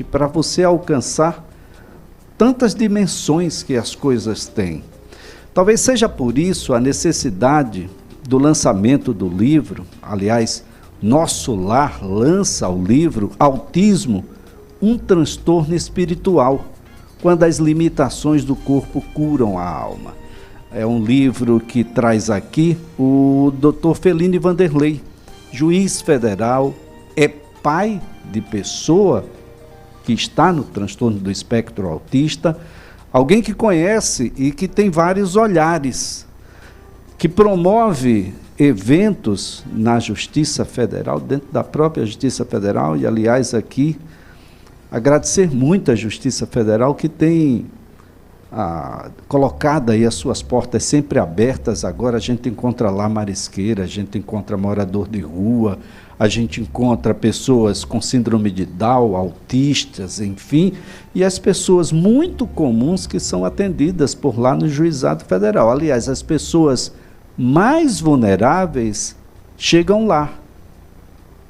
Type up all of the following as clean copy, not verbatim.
para você alcançar tantas dimensões que as coisas têm. Talvez seja por isso a necessidade do lançamento do livro. Aliás, Nosso Lar lança o livro Autismo, um transtorno espiritual, quando as limitações do corpo curam a alma. É um livro que traz aqui o Dr. Felini Vanderlei, juiz federal, é pai de pessoa que está no transtorno do espectro autista, alguém que conhece e que tem vários olhares, que promove eventos na Justiça Federal, dentro da própria Justiça Federal, e aliás aqui, agradecer muito à Justiça Federal que tem colocado aí as suas portas sempre abertas. Agora a gente encontra lá marisqueira, a gente encontra morador de rua, a gente encontra pessoas com síndrome de Down, autistas, enfim, e as pessoas muito comuns que são atendidas por lá no Juizado Federal. Aliás, as pessoas mais vulneráveis chegam lá.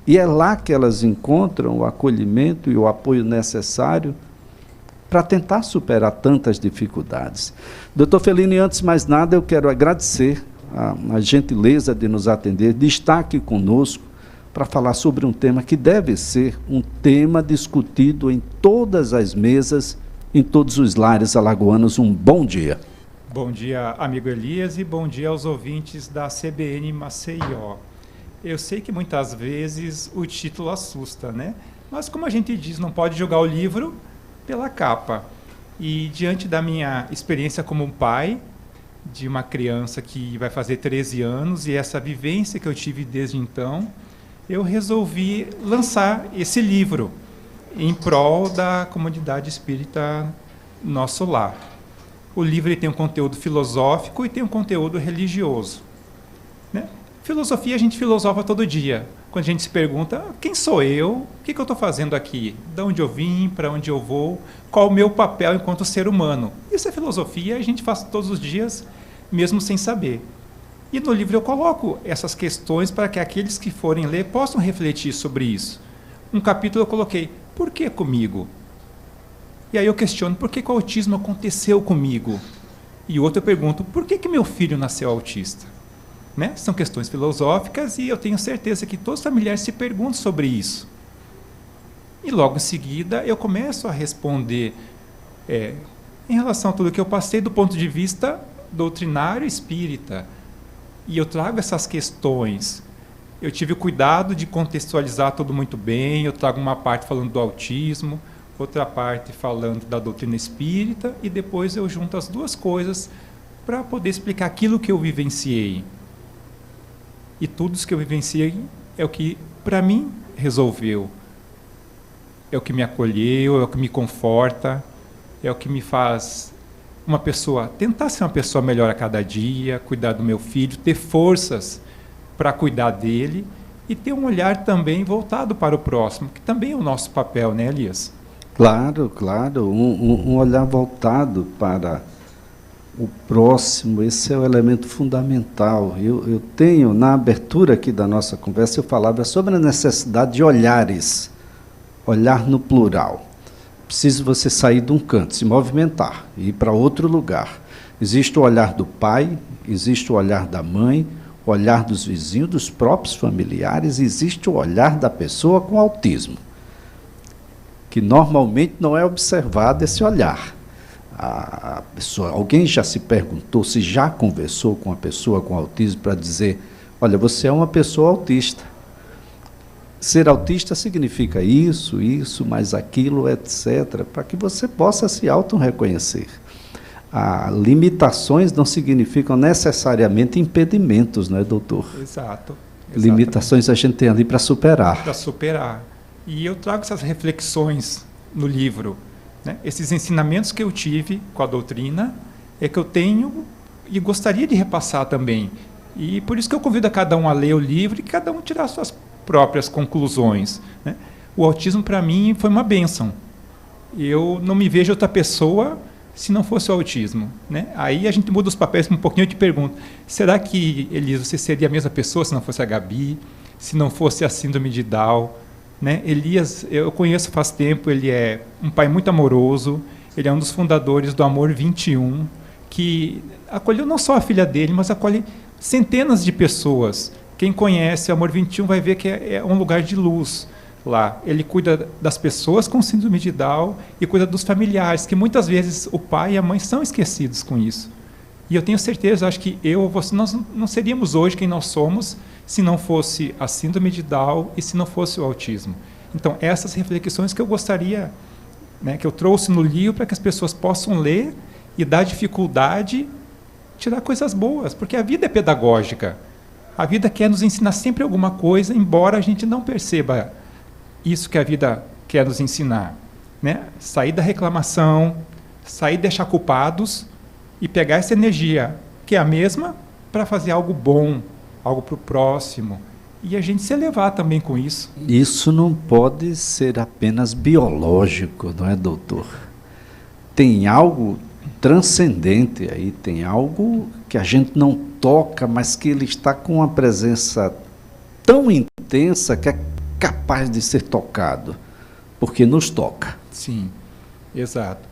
E é lá que elas encontram o acolhimento e o apoio necessário para tentar superar tantas dificuldades. Doutor Felini, antes de mais nada, eu quero agradecer a gentileza de nos atender, de estar aqui conosco, para falar sobre um tema que deve ser um tema discutido em todas as mesas, em todos os lares alagoanos. Um bom dia. Bom dia, amigo Elias, e bom dia aos ouvintes da CBN Maceió. Eu sei que muitas vezes o título assusta, né? Mas como a gente diz, não pode julgar o livro pela capa. E diante da minha experiência como pai de uma criança que vai fazer 13 anos e essa vivência que eu tive desde então, eu resolvi lançar esse livro em prol da comunidade espírita Nosso Lar. O livro ele tem um conteúdo filosófico e tem um conteúdo religioso, né? Filosofia a gente filosofa todo dia. Quando a gente se pergunta, quem sou eu? O que eu estou fazendo aqui? De onde eu vim? Para onde eu vou? Qual o meu papel enquanto ser humano? Isso é filosofia, a gente faz todos os dias, mesmo sem saber. E no livro eu coloco essas questões para que aqueles que forem ler possam refletir sobre isso. Um capítulo eu coloquei, por que comigo? E aí eu questiono, por que o autismo aconteceu comigo? E outro eu pergunto, por que meu filho nasceu autista? Né? São questões filosóficas e eu tenho certeza que todos os familiares se perguntam sobre isso. E logo em seguida eu começo a responder em relação a tudo que eu passei do ponto de vista doutrinário espírita. E eu trago essas questões. Eu tive o cuidado de contextualizar tudo muito bem. Eu trago uma parte falando do autismo, outra parte falando da doutrina espírita, e depois eu junto as duas coisas para poder explicar aquilo que eu vivenciei. E tudo isso que eu vivenciei é o que, para mim, resolveu. É o que me acolheu, é o que me conforta, é o que me faz tentar ser uma pessoa melhor a cada dia, cuidar do meu filho, ter forças para cuidar dele e ter um olhar também voltado para o próximo, que também é o nosso papel, né, Elias? Claro, claro, um olhar voltado para o próximo, esse é o elemento fundamental. Eu tenho, na abertura aqui da nossa conversa, eu falava sobre a necessidade de olhares, olhar no plural. Precisa você sair de um canto, se movimentar, e ir para outro lugar. Existe o olhar do pai, existe o olhar da mãe, o olhar dos vizinhos, dos próprios familiares, existe o olhar da pessoa com autismo, que normalmente não é observado esse olhar. A pessoa, alguém já se perguntou, se já conversou com uma pessoa com autismo para dizer, olha, você é uma pessoa autista. Ser autista significa isso, mais aquilo, etc., para que você possa se auto-reconhecer. Limitações não significam necessariamente impedimentos, não é, doutor? Exato. Limitações a gente tem ali para superar. Para superar. E eu trago essas reflexões no livro, né? Esses ensinamentos que eu tive com a doutrina, é que eu tenho e gostaria de repassar também. E por isso que eu convido a cada um a ler o livro e cada um tirar suas próprias conclusões, né? O autismo, para mim, foi uma bênção. Eu não me vejo outra pessoa se não fosse o autismo, né? Aí a gente muda os papéis um pouquinho. Eu te pergunto, será que, Elisa, você seria a mesma pessoa se não fosse a Gabi, se não fosse a síndrome de Down, né? Elias, eu conheço faz tempo, ele é um pai muito amoroso, ele é um dos fundadores do Amor 21, que acolheu não só a filha dele, mas acolhe centenas de pessoas. Quem conhece o Amor 21 vai ver que é um lugar de luz lá. Ele cuida das pessoas com síndrome de Down e cuida dos familiares, que muitas vezes o pai e a mãe são esquecidos com isso. E eu tenho certeza, acho que eu ou você, nós não seríamos hoje quem nós somos se não fosse a síndrome de Down e se não fosse o autismo. Então, essas reflexões que eu gostaria, né, que eu trouxe no livro para que as pessoas possam ler e dar dificuldade, tirar coisas boas, porque a vida é pedagógica. A vida quer nos ensinar sempre alguma coisa, embora a gente não perceba isso que a vida quer nos ensinar, né? Sair da reclamação, sair de deixar culpados e pegar essa energia, que é a mesma, para fazer algo bom, algo para o próximo. E a gente se elevar também com isso. Isso não pode ser apenas biológico, não é, doutor? Tem algo transcendente aí, tem algo que a gente não toca, mas que ele está com uma presença tão intensa que é capaz de ser tocado, porque nos toca. Sim, exato.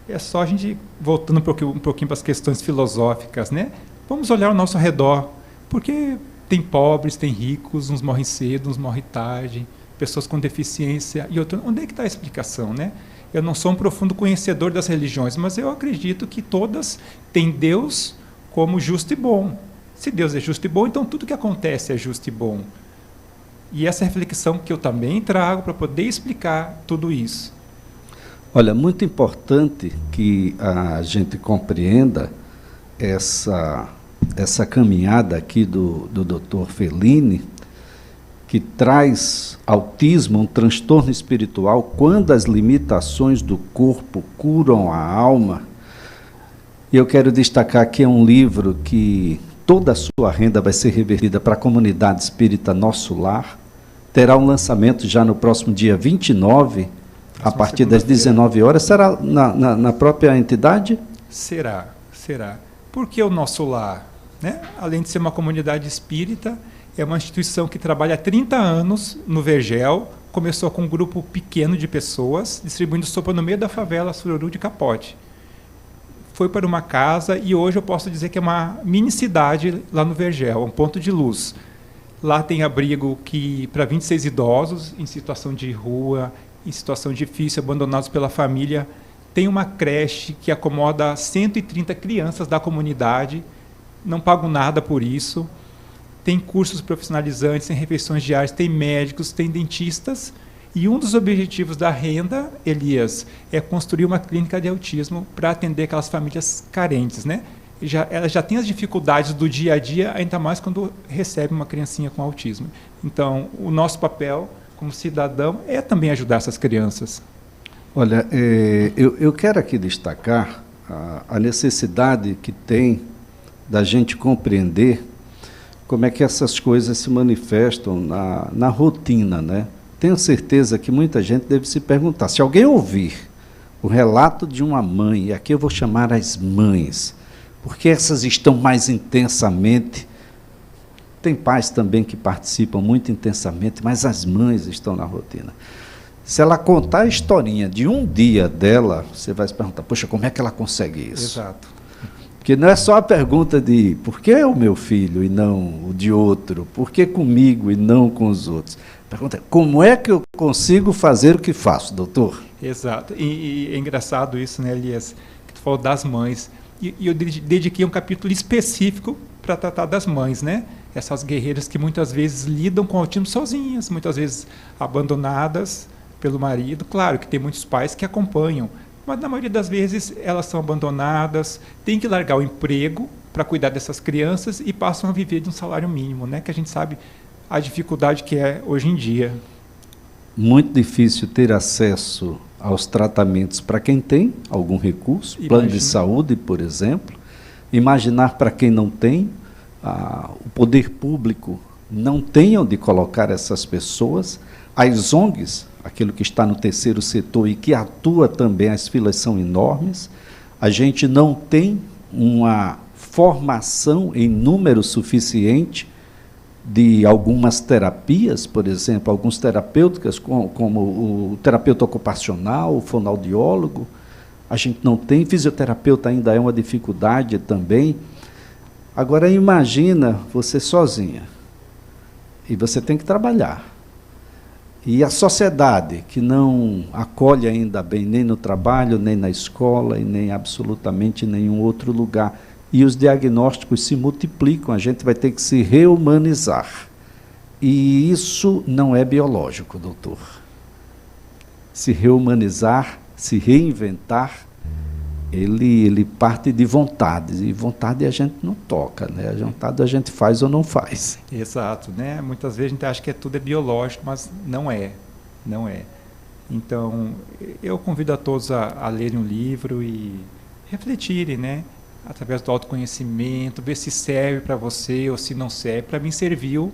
É só a gente, voltando um pouquinho para as questões filosóficas, né? Vamos olhar ao nosso redor, porque tem pobres, tem ricos, uns morrem cedo, uns morrem tarde, pessoas com deficiência e outros. Onde é que está a explicação, né? Eu não sou um profundo conhecedor das religiões, mas eu acredito que todas têm Deus como justo e bom. Se Deus é justo e bom, então tudo que acontece é justo e bom. E essa reflexão que eu também trago para poder explicar tudo isso. Olha, muito importante que a gente compreenda essa caminhada aqui do Dr. Fellini, que traz autismo, um transtorno espiritual, quando as limitações do corpo curam a alma. E eu quero destacar que é um livro que toda a sua renda vai ser revertida para a comunidade espírita Nosso Lar. Terá um lançamento já no próximo dia 29, a partir das 19 horas. Será na própria entidade? Será. Por que o Nosso Lar? Né? Além de ser uma comunidade espírita, é uma instituição que trabalha há 30 anos no Vergel. Começou com um grupo pequeno de pessoas, distribuindo sopa no meio da favela Sururu de Capote. Foi para uma casa e hoje eu posso dizer que é uma mini cidade lá no Vergel, um ponto de luz. Lá tem abrigo para 26 idosos em situação de rua, em situação difícil, abandonados pela família. Tem uma creche que acomoda 130 crianças da comunidade, não pagam nada por isso. Tem cursos profissionalizantes, tem refeições diárias, tem médicos, tem dentistas. E um dos objetivos da renda, Elias, é construir uma clínica de autismo para atender aquelas famílias carentes, né? Ela já tem as dificuldades do dia a dia, ainda mais quando recebe uma criancinha com autismo. Então, o nosso papel como cidadão é também ajudar essas crianças. Olha, eu quero aqui destacar a necessidade que tem da gente compreender como é que essas coisas se manifestam na rotina, né? Tenho certeza que muita gente deve se perguntar, se alguém ouvir o relato de uma mãe, e aqui eu vou chamar as mães, porque essas estão mais intensamente, tem pais também que participam muito intensamente, mas as mães estão na rotina. Se ela contar a historinha de um dia dela, você vai se perguntar, poxa, como é que ela consegue isso? Exato. Porque não é só a pergunta de por que é o meu filho e não o de outro, por que comigo e não com os outros. A pergunta é, como é que eu consigo fazer o que faço, doutor? Exato. E é engraçado isso, né, Elias, que tu falou das mães. E eu dediquei um capítulo específico para tratar das mães, né? Essas guerreiras que muitas vezes lidam com o autismo sozinhas, muitas vezes abandonadas pelo marido. Claro que tem muitos pais que acompanham, mas na maioria das vezes elas são abandonadas, têm que largar o emprego para cuidar dessas crianças e passam a viver de um salário mínimo, né? Que a gente sabe a dificuldade que é hoje em dia. Muito difícil ter acesso aos tratamentos para quem tem algum recurso, plano de saúde, por exemplo. Imaginar para quem não tem, o poder público não tem onde colocar essas pessoas. As ONGs, aquilo que está no terceiro setor e que atua também, as filas são enormes. A gente não tem uma formação em número suficiente de algumas terapias, por exemplo, algumas terapêuticas, como o terapeuta ocupacional, o fonoaudiólogo. A gente não tem, fisioterapeuta ainda é uma dificuldade também. Agora, imagina você sozinha, e você tem que trabalhar. E a sociedade, que não acolhe ainda bem nem no trabalho, nem na escola, e nem absolutamente em nenhum outro lugar. E os diagnósticos se multiplicam, a gente vai ter que se reumanizar. E isso não é biológico, doutor. Se reumanizar, se reinventar, ele parte de vontades, e vontade a gente não toca, né? A vontade a gente faz ou não faz. Exato, né? Muitas vezes a gente acha que tudo é biológico, mas não é, não é. Então, eu convido a todos a lerem um livro e refletirem, né? Através do autoconhecimento, ver se serve para você ou se não serve. Para mim serviu,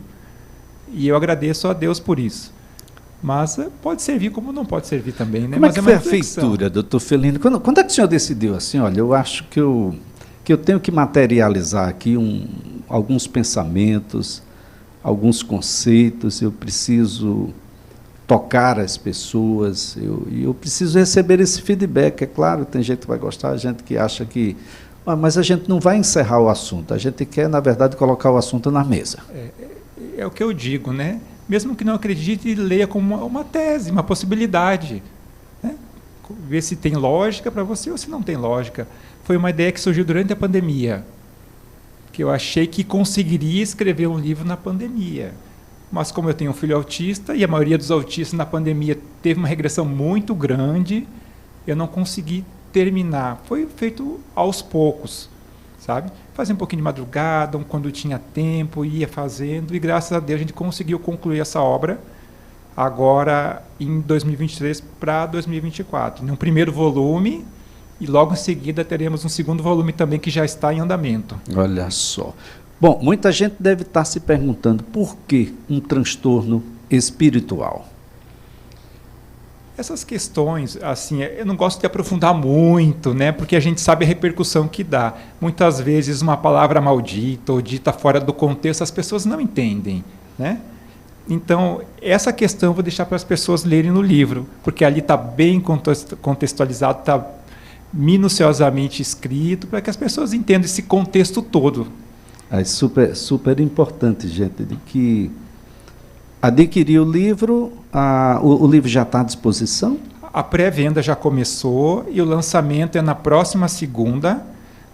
e eu agradeço a Deus por isso. Mas pode servir como não pode servir também, né? Como é que foi a feitura, doutor Felino? Quando é que o senhor decidiu assim, olha, eu acho que eu tenho que materializar aqui alguns pensamentos, alguns conceitos, eu preciso tocar as pessoas, eu preciso receber esse feedback. É claro, tem gente que vai gostar, gente que acha que... mas a gente não vai encerrar o assunto, a gente quer, na verdade, colocar o assunto na mesa. É o que eu digo, né? Mesmo que não acredite, leia como uma tese, uma possibilidade. Né? Ver se tem lógica para você ou se não tem lógica. Foi uma ideia que surgiu durante a pandemia, que eu achei que conseguiria escrever um livro na pandemia. Mas como eu tenho um filho autista, e a maioria dos autistas na pandemia teve uma regressão muito grande, eu não consegui terminar. Foi feito aos poucos, sabe? Fazia um pouquinho de madrugada, quando tinha tempo, ia fazendo, e graças a Deus a gente conseguiu concluir essa obra agora em 2023 para 2024. Um primeiro volume, e logo em seguida teremos um segundo volume também que já está em andamento. Olha só. Bom, muita gente deve estar se perguntando por que um transtorno espiritual? Essas questões, assim, eu não gosto de aprofundar muito, né, porque a gente sabe a repercussão que dá. Muitas vezes uma palavra maldita ou dita fora do contexto, as pessoas não entendem, né? Então, essa questão eu vou deixar para as pessoas lerem no livro, porque ali está bem contextualizado, está minuciosamente escrito, para que as pessoas entendam esse contexto todo. É super importante, gente, de que adquirir o livro, o livro já está à disposição? A pré-venda já começou e o lançamento é na próxima segunda,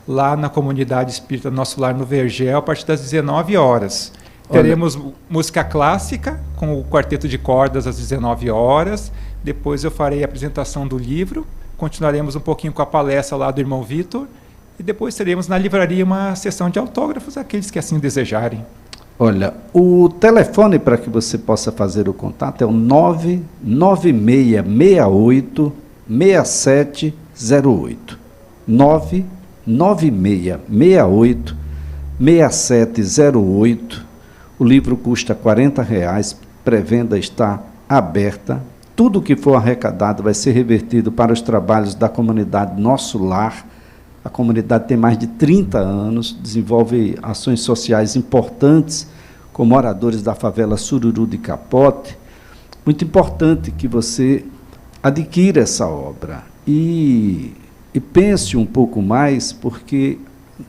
lá na Comunidade Espírita Nosso Lar no Vergel, a partir das 19 horas. Teremos música clássica, com o quarteto de cordas às 19 horas. Depois eu farei a apresentação do livro. Continuaremos um pouquinho com a palestra lá do irmão Vitor. E depois teremos na livraria uma sessão de autógrafos, aqueles que assim desejarem. Olha, o telefone para que você possa fazer o contato é o 99668-6708. 99668-6708. O livro custa R$40, pré-venda está aberta. Tudo que for arrecadado vai ser revertido para os trabalhos da comunidade Nosso Lar. A comunidade tem mais de 30 anos, desenvolve ações sociais importantes com moradores da favela Sururu de Capote. Muito importante que você adquira essa obra e pense um pouco mais, porque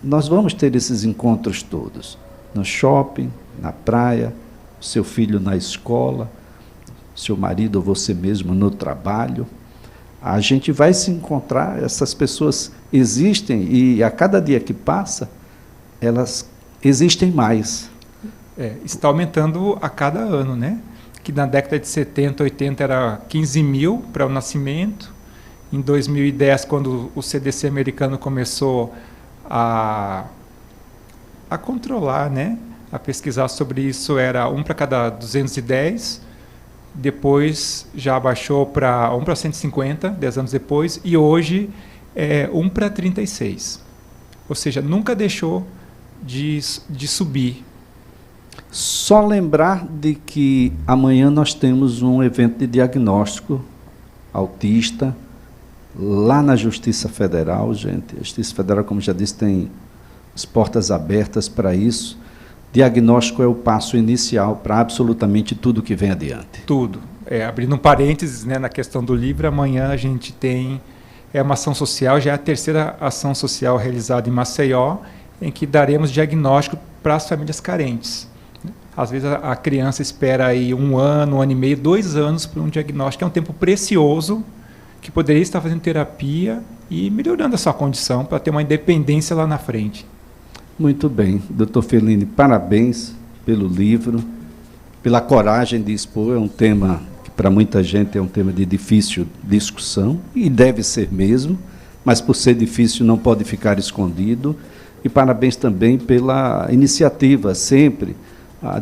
nós vamos ter esses encontros todos, no shopping, na praia, o seu filho na escola, seu marido ou você mesmo no trabalho. A gente vai se encontrar, essas pessoas existem e a cada dia que passa, elas existem mais. Está aumentando a cada ano, né? Que na década de 70, 80 era 15 mil para o nascimento. Em 2010, quando o CDC americano começou a controlar, né? A pesquisar sobre isso, era 1 para cada 210. Depois já baixou para 1 para 150, 10 anos depois, e hoje é 1 para 36. Ou seja, nunca deixou de subir. Só lembrar de que amanhã nós temos um evento de diagnóstico autista, lá na Justiça Federal, gente. A Justiça Federal, como já disse, tem as portas abertas para isso. diagnóstico é o passo inicial para absolutamente tudo que vem adiante. Tudo. Abrindo um parênteses, né, na questão do livro, amanhã a gente tem uma ação social, já é a terceira ação social realizada em Maceió, em que daremos diagnóstico para as famílias carentes. Às vezes a criança espera aí 1 ano, 1 ano e meio, 2 anos para um diagnóstico, é um tempo precioso, que poderia estar fazendo terapia e melhorando a sua condição para ter uma independência lá na frente. Muito bem. Dr. Fellini, parabéns pelo livro, pela coragem de expor. É um tema que para muita gente é um tema de difícil discussão, e deve ser mesmo, mas por ser difícil não pode ficar escondido. E parabéns também pela iniciativa sempre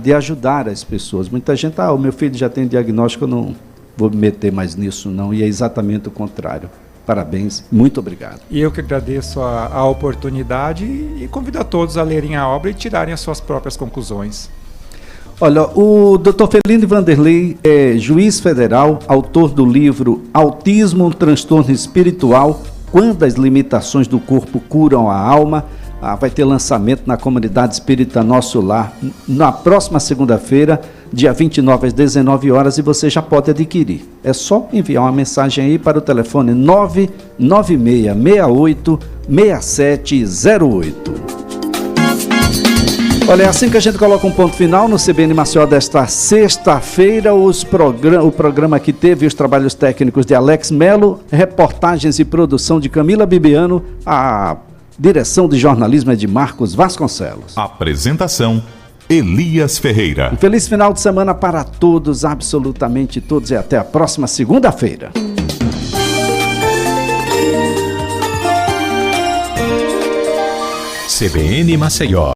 de ajudar as pessoas. Muita gente, o meu filho já tem diagnóstico, eu não vou me meter mais nisso não, e é exatamente o contrário. Parabéns, muito obrigado. E eu que agradeço a oportunidade e convido a todos a lerem a obra e tirarem as suas próprias conclusões. Olha, o Dr. Fellini Vanderlei é juiz federal, autor do livro Autismo, um transtorno espiritual, quando as limitações do corpo curam a alma. Vai ter lançamento na Comunidade Espírita Nosso Lar na próxima segunda-feira, dia 29 às 19 horas, e você já pode adquirir. É só enviar uma mensagem aí para o telefone 99668-6708. Olha, é assim que a gente coloca um ponto final no CBN Maceió desta sexta-feira. O programa que teve os trabalhos técnicos de Alex Melo, reportagens e produção de Camila Bibiano, a direção de jornalismo é de Marcos Vasconcelos. Apresentação, Elias Ferreira. Um feliz final de semana para todos, absolutamente todos, e até a próxima segunda-feira. CBN Maceió.